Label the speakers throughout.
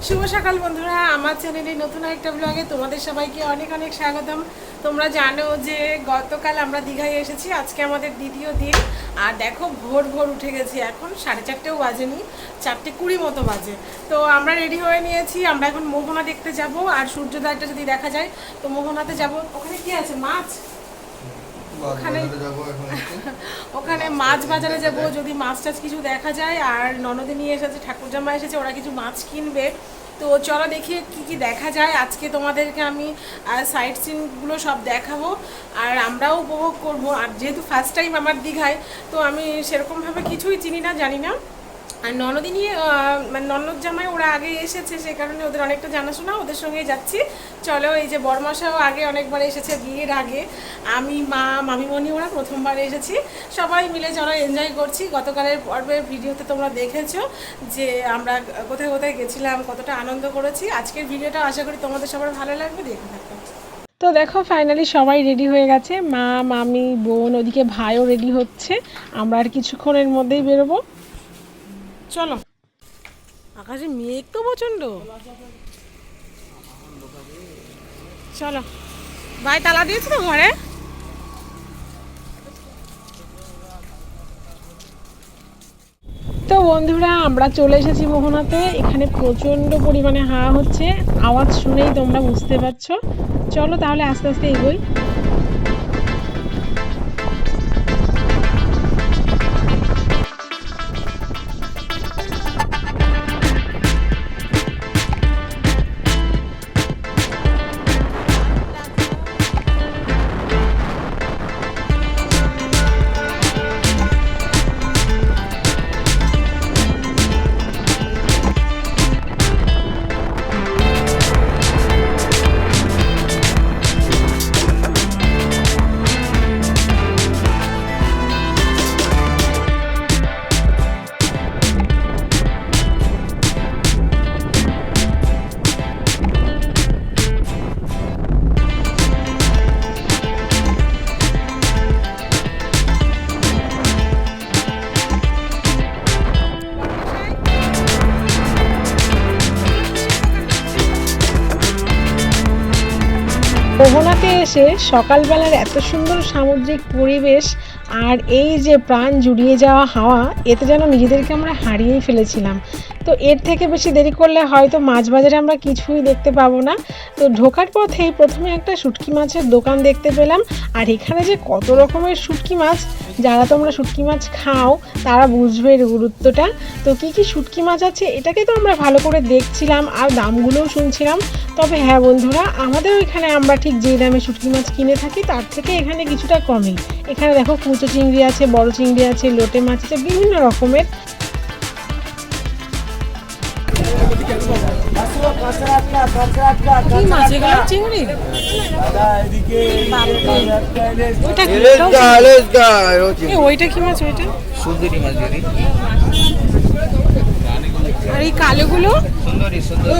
Speaker 1: শুভ সকাল বন্ধুরা, আমার চ্যানেলে নতুন একটা ব্লগে তোমাদের সবাইকে অনেক অনেক স্বাগতম। তোমরা জানো যে গতকাল আমরা দীঘায় এসেছি, আজকে আমাদের দ্বিতীয় দিন। আর দেখো ভোর ভোর উঠে গেছি, এখন 4:30ও বাজেনি, 4:20 মতো বাজে। তো আমরা রেডি হয়ে নিয়েছি, আমরা এখন মোহনা দেখতে যাব। আর সূর্যোদয়টা যদি দেখা যায় তো মোহনাতে যাব। ওখানে কি আছে? মাছ। ওখানে ওখানে মাছ বাজারে যাব, যদি মাছ টাছ কিছু দেখা যায়। আর ননদে নিয়ে এসেছে, ঠাকুরজামা এসেছে, ওরা কিছু মাছ কিনবে। তো চলো দেখি কি কি দেখা যায়। আজকে তোমাদেরকে আমি সাইট সিনগুলো সব দেখাবো, আর আমরাও উপভোগ করব। আর যেহেতু ফার্স্ট টাইম আমার দীঘায়, তো আমি সেরকমভাবে কিছুই চিনি না, জানি না। আর ননদিনী মানে ননদ জামাই ওরা আগে এসেছে, সে কারণে ওদের অনেকটা জানাশোনা, ওদের সঙ্গেই যাচ্ছি। চলো, এই যে বড়মশাও আগে অনেকবার এসেছে বিয়ের আগে, আমি মা মামিমণি ওরা প্রথমবার এসেছি। সবাই মিলে চলো এনজয় করছি। গতকালের পর্বের ভিডিওতে তোমরা দেখেছো যে আমরা কোথায় কোথায় গেছিলাম, কতটা আনন্দ করেছি। আজকের ভিডিওটা আশা করি তোমাদের সবার ভালো লাগবে, দেখে থাকো। তো দেখো ফাইনালি সবাই রেডি হয়ে গেছে, মা মামি বোন, ওদিকে ভাইও রেডি হচ্ছে। আমরা আর কিছুক্ষণের মধ্যেই বেরোবো। চলো। আকাশে মেঘ তো প্রচন্ড। চলো। ভাই তালা দিয়েছো তো ঘরে? তো বন্ধুরা, আমরা চলে এসেছি মোহনাতে। এখানে প্রচন্ড পরিমাণে হাওয়া হচ্ছে, আওয়াজ শুনেই তোমরা বুঝতে পারছো। চলো তাহলে আস্তে আস্তে এগোই। মোহনাতে এসে সকালবেলার এত সুন্দর সামুদ্রিক পরিবেশ আর এই যে প্রাণ জুড়িয়ে যাওয়া হাওয়া, এতে যেন নিজেদেরকে আমরা হারিয়েই ফেলেছিলাম। তো এর থেকে বেশি দেরি করলে হয়তো মাছ বাজারে আমরা কিছুই দেখতে পাবো না। তো ঢোকার পথেই প্রথমে একটা শুটকি মাছের দোকান দেখতে পেলাম। আর এখানে যে কত রকমের শুটকি মাছ, যারা তোমরা শুটকি মাছ খাও তারা বুঝবে এর গুরুত্বটা। তো কি কি শুটকি মাছ আছে এটাকে তো আমরা ভালো করে দেখছিলাম আর দামগুলোও শুনছিলাম। তবে হ্যাঁ বন্ধুরা, আমাদের ওইখানে আমরা ঠিক যে দামে শুটকি মাছ কিনে থাকি তার থেকে এখানে কিছুটা কমই। এখানে দেখো কুচো চিংড়ি আছে, বড় চিংড়ি আছে, লোটে মাছ আছে, বিভিন্ন রকমের। কি মাছ এগুলো? চিংড়ি? ওইটা কি মাছ? ওইটা
Speaker 2: সুন্দরী মাছ দিদি।
Speaker 1: আর এই কালোগুলো
Speaker 2: সুন্দরী সুন্দরী।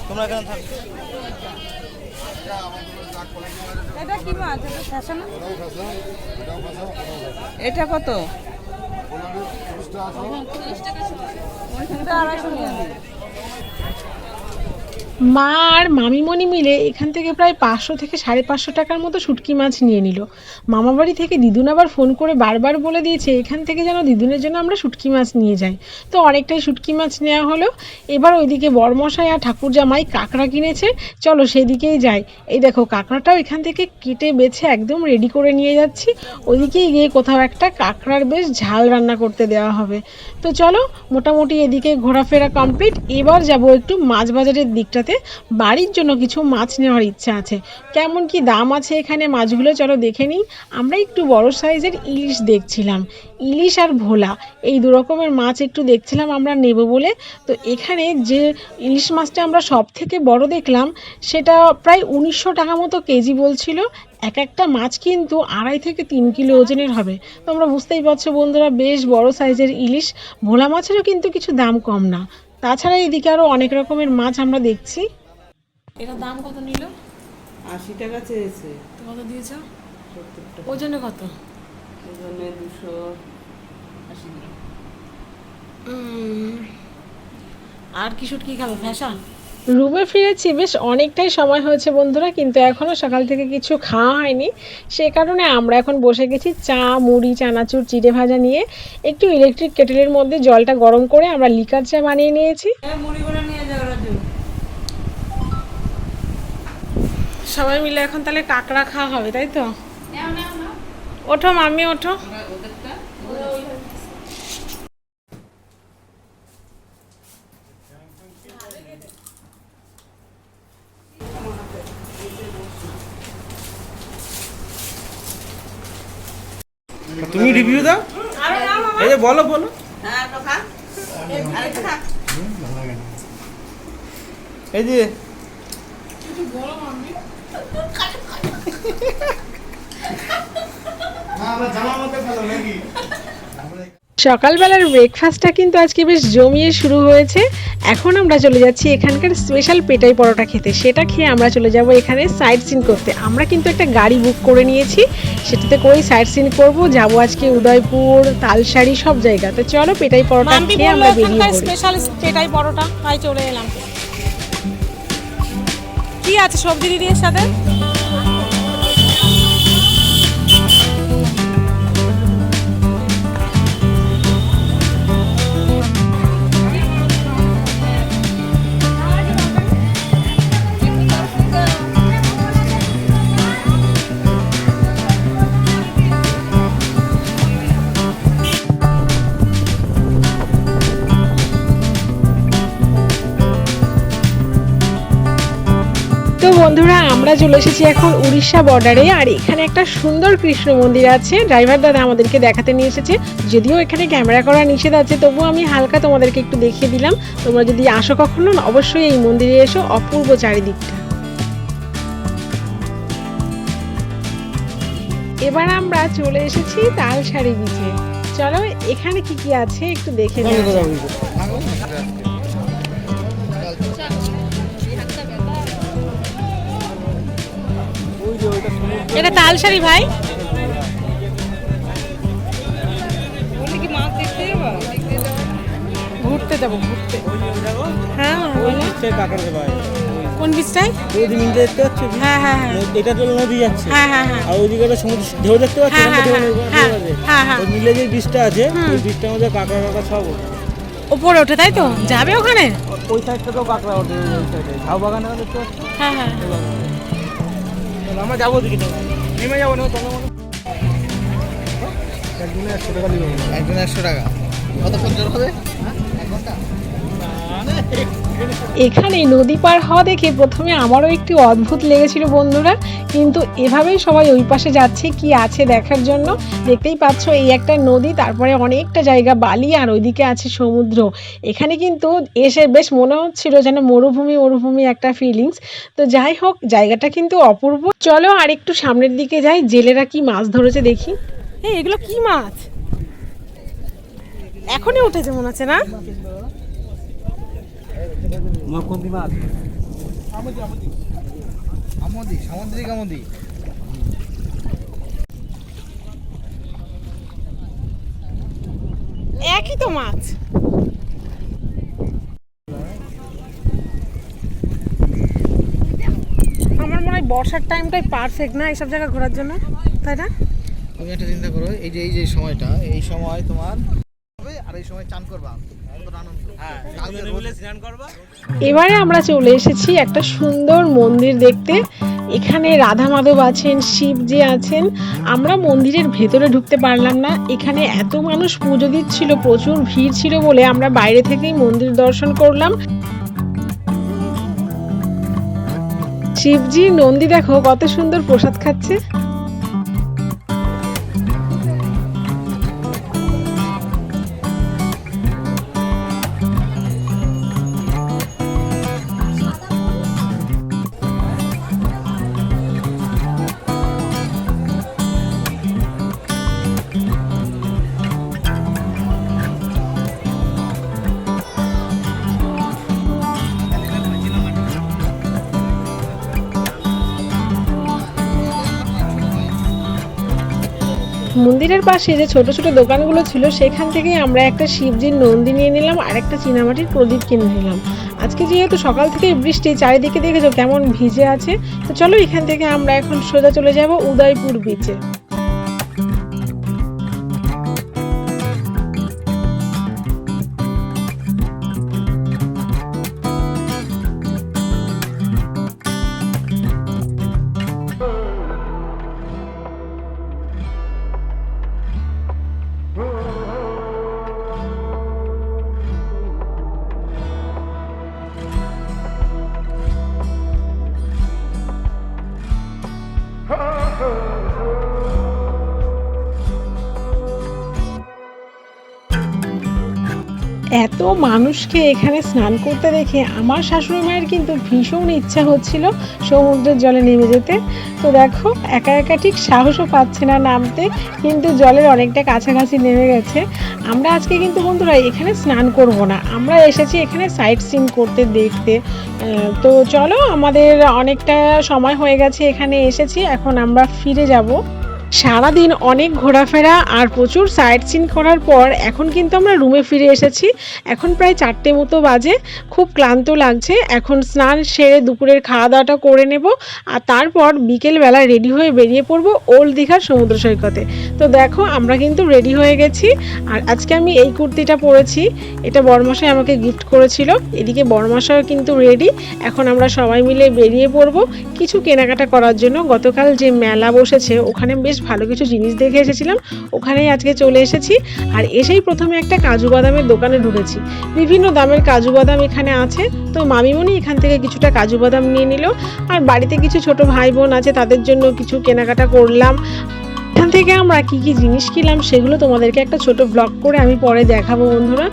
Speaker 2: তোমরা এখানে থাকো।
Speaker 3: এটা কি মাছ? এটা কত? 250
Speaker 1: মা আর মামিমণি মিলে এখান থেকে প্রায় 500 থেকে 550 টাকার মতো শুটকি মাছ নিয়ে নিল। মামাবাড়ি থেকে দিদুন আবার ফোন করে বারবার বলে দিয়েছে এখান থেকে যেন দিদুনের জন্য আমরা শুটকি মাছ নিয়ে যাই। তো অনেকটাই শুটকি মাছ নেওয়া হলো। এবার ওইদিকে বড়মশাই আর ঠাকুরজামাই কাঁকড়া কিনেছে, চলো সেদিকেই যাই। এই দেখো কাঁকড়াটাও এখান থেকে কেটে বেছে একদম রেডি করে নিয়ে যাচ্ছি। ওইদিকেই গিয়ে কোথাও একটা কাঁকড়ার বেশ ঝাল রান্না করতে দেওয়া হবে। তো চলো, মোটামুটি এদিকে ঘোরাফেরা কমপ্লিট। এবার যাব একটু মাছ বাজারের দিকটাতে, বাড়ির জন্য কিছু মাছ নেওয়ার ইচ্ছা আছে। কেমন কি দাম আছে এখানে মাছগুলো চলো দেখে নিই। আমরা একটু বড় সাইজের ইলিশ দেখছিলাম, ইলিশ আর ভোলা, এই দু রকমের মাছ একটু দেখছিলাম আমরা নেব বলে। তো এখানে যে ইলিশ মাছটা আমরা সব থেকে বড় দেখলাম সেটা প্রায় 1900 টাকা মতো কেজি বলছিল। এক একটা মাছ কিন্তু 2.5 থেকে 3 কিলো ওজনের হবে। তোমরা বুঝতেই পারছো বন্ধুরা, বেশ বড় সাইজের ইলিশ। ভোলা মাছেরও কিন্তু কিছু দাম কম না। তাছাড়া এদিকে আরো অনেক রকমের মাছ আমরা দেখছি। এটা দাম কত নিল?
Speaker 3: 80 টাকা চেয়েছে।
Speaker 1: কত দিয়েছ? ওজনে কত?
Speaker 3: ওজনে 280 গ্রাম।
Speaker 1: আর কি শুট কি খাবে ফ্যাশন? রুমে ফিরেছি, বেশ অনেকটাই সময় হয়েছে বন্ধুরা, কিন্তু এখনও সকাল থেকে কিছু খাওয়া হয়নি। সে কারণে আমরা এখন বসে গেছি চা, মুড়ি, চানাচুর, চিড়ে ভাজা নিয়ে। একটু ইলেকট্রিক কেটেলের মধ্যে জলটা গরম করে আমরা লিকার চা বানিয়ে নিয়েছি।
Speaker 3: মুড়িগুলো নিয়ে যাও রাজু।
Speaker 1: সবাই মিলে এখন তাহলে কাঁকড়া খাওয়া হবে, তাই তো? ওঠো মাম্মি, ওঠো।
Speaker 2: তুমি রিভিউ দাও। এই যে বলো বলো।
Speaker 3: হ্যাঁ তো খা। আরেকটা খা।
Speaker 2: এই যে
Speaker 1: সকালবেলার ব্রেকফাস্টটা কিন্তু আজকে বেশ জমিয়ে শুরু হয়েছে। এখন আমরা চলে যাচ্ছি এখানকার স্পেশাল পেটাই পরোটা খেতে। সেটা খেয়ে আমরা চলে যাব এখানে সাইট সিন করতে। আমরা কিন্তু একটা গাড়ি বুক করে নিয়েছি, সেটাতে করেই সাইট সিন করবো। যাবো আজকে উদয়পুর, তালসারি, সব জায়গাতে। চলো পেটাই পরোটা খেয়ে আমরা বেরিয়ে পড়ি। স্পেশাল পেটাই পরোটা তাই চলে এলাম। কি আছে সবজি দিদি এর সাথে? তো বন্ধুরা, আমরা চলে এসেছি এখন উড়িষ্যা বর্ডারে। আর এখানে একটা সুন্দর কৃষ্ণ মন্দির আছে, ড্রাইভার দাদা আমাদেরকে দেখাতে নিয়ে এসেছে। যদিও এখানে ক্যামেরা করা নিষেধ আছে, তবুও আমি হালকা তোমাদেরকে একটু দেখিয়ে দিলাম। তোমরা যদি আসো কখনো, অবশ্যই এই মন্দিরে এসো, অপূর্ব চারিদিকটা। এবার আমরা চলে এসেছি তালসারি বিচে। চলো এখানে কি কি আছে একটু দেখে নেওয়া যাক। এটা তালসারি ভাই।
Speaker 3: বলি কি মাছ দেখতে যাবো?
Speaker 1: ঘুরতে যাবো, ঘুরতে। হ্যাঁ কোন বীজটাই?
Speaker 2: দেখতে পাচ্ছ?
Speaker 1: হ্যাঁ হ্যাঁ হ্যাঁ
Speaker 2: এটা তো নদী যাচ্ছে,
Speaker 1: হ্যাঁ হ্যাঁ হ্যাঁ
Speaker 2: আর ওইদিকে একটা সমুদ্র ঢেউ দেখতে পাচ্ছ?
Speaker 1: হ্যাঁ হ্যাঁ হ্যাঁ হ্যাঁ হ্যাঁ।
Speaker 2: ওই মিলে যে বীজটা আছে, ওই বীজটার মধ্যে কাঁকড়া কাঁকড়া সব ওঠে।
Speaker 1: উপরে ওঠে তাই তো? যাবে ওখানে?
Speaker 2: ওই সাইডটা তো কাঁকড়া ওঠে, ওই সাইডে ঝাউ বাগানে দেখতে পাচ্ছ?
Speaker 1: হ্যাঁ হ্যাঁ
Speaker 2: আমরা যাবো দিকে, নেমে যাবো না তোমার মনে? একদিনে 100 টাকা দিবে। একদিনে 100 টাকা কতক্ষণ জোর হবে? এক ঘন্টা।
Speaker 1: এখানে নদী পার হওয়া দেখে প্রথমে আমারও একটু অদ্ভুত লেগেছিল বন্ধুরা, কিন্তু এভাবেই সবাই ওই পাশে যাচ্ছে কি আছে দেখার জন্য। দেখতেই পাচ্ছ এই একটা নদী, তারপরে অনেকটা জায়গা বালি, আর ওইদিকে আছে সমুদ্র। এখানে কিন্তু এসে বেশ মনে হচ্ছিল যেন মরুভূমি মরুভূমি একটা ফিলিংস। তো যাই হোক, জায়গাটা কিন্তু অপূর্ব। চলো আর একটু সামনের দিকে যাই, জেলেরা কি মাছ ধরেছে দেখি। এই এগুলো কি মাছ? এখনই উঠেছে মনে হচ্ছে না?
Speaker 2: সামুদ্রিক আমদি।
Speaker 1: একই তো মাছ। আমার মনে হয় বর্ষার টাইমটাই পারফেক্ট না এইসব জায়গা ঘোরার জন্য, তাই না?
Speaker 2: তুমি একটা চিন্তা করো, এই যে সময়টা, এই সময় তোমার হবে, আর এই সময় চান করবা, কতটা আনন্দ। হ্যাঁ, স্নান করবা।
Speaker 1: এবারে আমরা চলে এসেছি একটা সুন্দর মন্দির দেখতে। এখানে রাধা মাধব আছেন, শিবজি আছেন। আমরা মন্দিরের ভেতরে ঢুকতে পারলাম না, এখানে এত মানুষ পুজো দিচ্ছিল, প্রচুর ভিড় ছিল বলে আমরা বাইরে থেকেই মন্দির দর্শন করলাম। শিবজি নন্দী দেখো কত সুন্দর প্রসাদ খাচ্ছে। মন্দিরের পাশে যে ছোট ছোট দোকানগুলো ছিল সেখান থেকে আমরা একটা শিবজির নন্দী নিয়ে নিলাম আর একটা চীনামাটির প্রদীপ কিনে নিলাম। আজকে যেহেতু সকাল থেকে বৃষ্টি, চারিদিকে দেখেছো কেমন ভিজে আছে। তো চলো এখান থেকে আমরা এখন সোজা চলে যাব উদয়পুর বিচে। এত মানুষকে এখানে স্নান করতে দেখে আমার শাশুড়ি মায়ের কিন্তু ভীষণ ইচ্ছা হচ্ছিল সমুদ্রের জলে নেমে যেতে। তো দেখো একা একা ঠিক সাহসও পাচ্ছে না নামতে, কিন্তু জলের অনেকটা কাছাকাছি নেমে গেছে। আমরা আজকে কিন্তু বন্ধুরা এখানে স্নান করব না, আমরা এসেছি এখানে সাইট সিন করতে, দেখতে। তো চলো, আমাদের অনেকটা সময় হয়ে গেছে এখানে এসেছি, এখন আমরা ফিরে যাব। সারাদিন অনেক ঘোরাফেরা আর প্রচুর সাইট সিন করার পর এখন কিন্তু আমরা রুমে ফিরে এসেছি। এখন প্রায় 4টে মতো বাজে, খুব ক্লান্ত লাগছে। এখন স্নান সেরে দুপুরের খাওয়া দাওয়াটা করে নেব, আর তারপর বিকেলবেলা রেডি হয়ে বেরিয়ে পড়বো ওল্ড দীঘার সমুদ্র সৈকতে। তো দেখো আমরা কিন্তু রেডি হয়ে গেছি, আর আজকে আমি এই কুর্তিটা পরেছি, এটা বড়মশাই আমাকে গিফট করেছিল। এদিকে বড়মশাইও কিন্তু রেডি। এখন আমরা সবাই মিলে বেরিয়ে পড়বো কিছু কেনাকাটা করার জন্য। গতকাল যে মেলা বসেছে ওখানে বেশ ভালো কিছু জিনিস দেখে এসেছিলাম, ওখানেই আজকে চলে এসেছি। আর এসেই প্রথমে একটা কাজু বাদামের দোকানে ঢুকেছি। বিভিন্ন দামের কাজু বাদাম এখানে আছে। তো মামিমণি এখান থেকে কিছুটা কাজু বাদাম নিয়ে নিল, আর বাড়িতে কিছু ছোট ভাই বোন আছে তাদের জন্য কিছু কেনাকাটা করলাম। এখান থেকে আমরা কি কি জিনিস কিনলাম সেগুলো তোমাদেরকে একটা ছোট ব্লগ করে আমি পরে দেখাবো বন্ধুরা।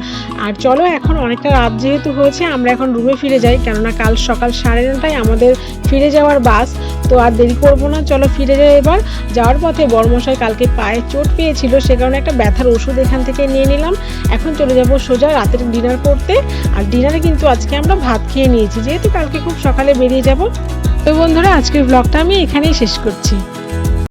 Speaker 1: আর চলো, এখন অনেকটা রাত যেহেতু হয়েছে আমরা এখন রুমে ফিরে যাই, কেননা কাল সকাল 9:30টায় আমাদের ফিরে যাওয়ার বাস। তো আর দেরি করবো না, চলো ফিরে যাই এবার। যাওয়ার পথে বড়মশাই কালকে পায়ে চোট পেয়েছিল, সে কারণে একটা ব্যথার ওষুধ এখান থেকে নিয়ে নিলাম। এখন চলে যাব সোজা রাতের ডিনার করতে। আর ডিনারে কিন্তু আজকে আমরা ভাত খেয়ে নিয়েছি, যেহেতু কালকে খুব সকালে বেরিয়ে যাব। তো বন্ধুরা আজকের ব্লগটা আমি এখানেই শেষ করছি।